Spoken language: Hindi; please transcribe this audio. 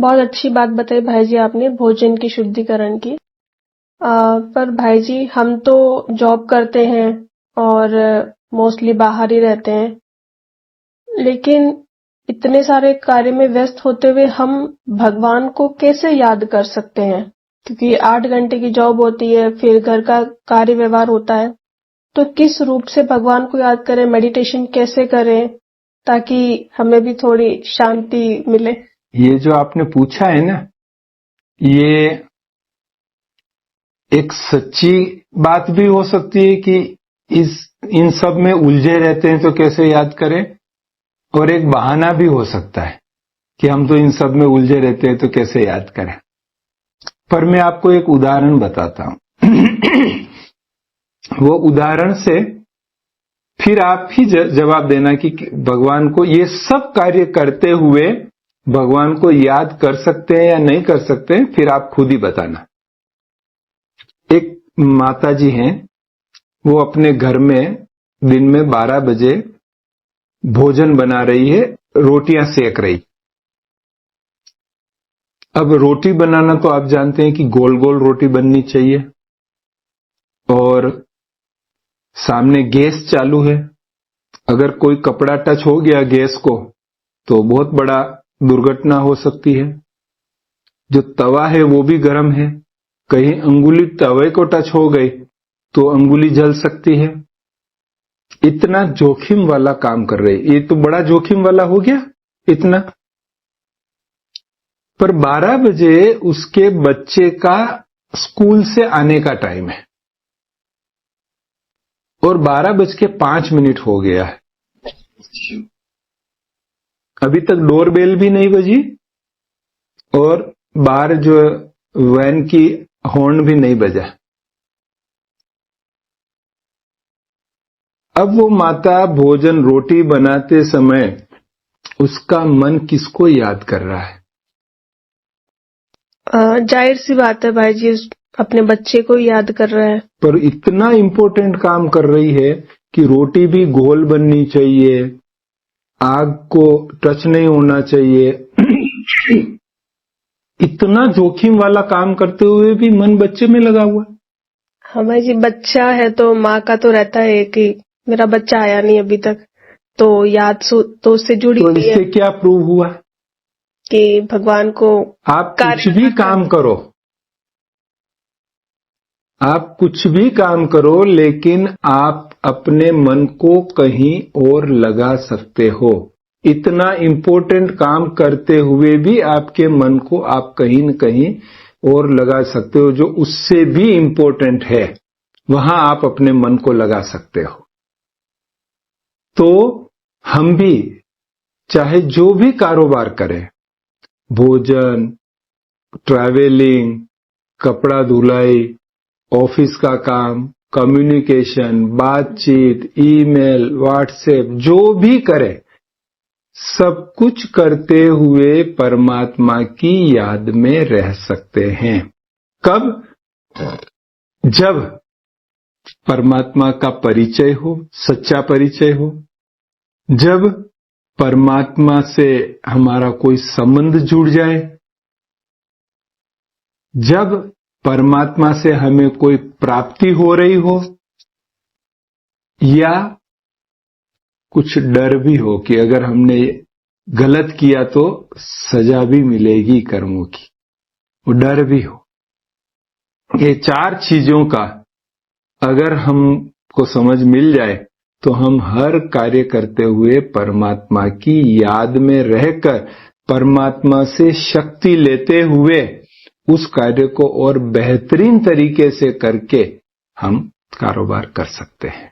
बहुत अच्छी बात बताई भाई जी आपने भोजन की शुद्धिकरण की। पर भाई जी हम तो जॉब करते हैं और मोस्टली बाहर ही रहते हैं, लेकिन इतने सारे कार्य में व्यस्त होते हुए हम भगवान को कैसे याद कर सकते हैं? क्योंकि 8 घंटे की जॉब होती है, फिर घर का कार्य व्यवहार होता है, तो किस रूप से भगवान को याद करें, मेडिटेशन कैसे करें ताकि हमें भी थोड़ी शांति मिले? ये जो आपने पूछा है ना, ये एक सच्ची बात भी हो सकती है कि इन सब में उलझे रहते हैं तो कैसे याद करें, और एक बहाना भी हो सकता है कि हम तो इन सब में उलझे रहते हैं तो कैसे याद करें। पर मैं आपको एक उदाहरण बताता हूं। वो उदाहरण से फिर आप ही जवाब देना कि भगवान को ये सब कार्य करते हुए भगवान को याद कर सकते हैं या नहीं कर सकते हैं, फिर आप खुद ही बताना। एक माता जी हैं, वो अपने घर में दिन में 12 बजे भोजन बना रही है, रोटियां सेक रही। अब रोटी बनाना तो आप जानते हैं कि गोल गोल रोटी बननी चाहिए, और सामने गैस चालू है। अगर कोई कपड़ा टच हो गया गैस को तो बहुत बड़ा दुर्घटना हो सकती है। जो तवा है वो भी गर्म है, कहीं अंगुली तवे को टच हो गई तो अंगुली जल सकती है। इतना जोखिम वाला काम कर रही, ये तो बड़ा जोखिम वाला हो गया इतना। पर 12 बजे उसके बच्चे का स्कूल से आने का टाइम है और 12:05 हो गया है, अभी तक डोरबेल भी नहीं बजी और बाहर जो वैन की हॉर्न भी नहीं बजा। अब वो माता भोजन रोटी बनाते समय उसका मन किसको याद कर रहा है? जाहिर सी बात है भाई जी, अपने बच्चे को याद कर रहा है। पर इतना इंपॉर्टेंट काम कर रही है कि रोटी भी गोल बननी चाहिए, आग को टच नहीं होना चाहिए। इतना जोखिम वाला काम करते हुए भी मन बच्चे में लगा हुआ। हाँ भाई जी, बच्चा है तो माँ का तो रहता है कि मेरा बच्चा आया नहीं अभी तक, तो याद तो उससे जुड़ी तो हुई है। इससे क्या प्रूव हुआ कि भगवान को आप कुछ भी काम करो, आप कुछ भी काम करो, लेकिन आप अपने मन को कहीं और लगा सकते हो। इतना इंपॉर्टेंट काम करते हुए भी आपके मन को आप कहीं न कहीं और लगा सकते हो, जो उससे भी इंपॉर्टेंट है वहां आप अपने मन को लगा सकते हो। तो हम भी चाहे जो भी कारोबार करें, भोजन, ट्रैवलिंग, कपड़ा धुलाई, ऑफिस का काम, कम्युनिकेशन, बातचीत, ईमेल, व्हाट्सएप, जो भी करें, सब कुछ करते हुए परमात्मा की याद में रह सकते हैं। कब? जब परमात्मा का परिचय हो, सच्चा परिचय हो, जब परमात्मा से हमारा कोई संबंध जुड़ जाए, जब परमात्मा से हमें कोई प्राप्ति हो रही हो, या कुछ डर भी हो कि अगर हमने गलत किया तो सजा भी मिलेगी कर्मों की, वो डर भी हो। ये 4 चीजों का अगर हमको समझ मिल जाए तो हम हर कार्य करते हुए परमात्मा की याद में रहकर परमात्मा से शक्ति लेते हुए उस कार्य को और बेहतरीन तरीके से करके हम कारोबार कर सकते हैं।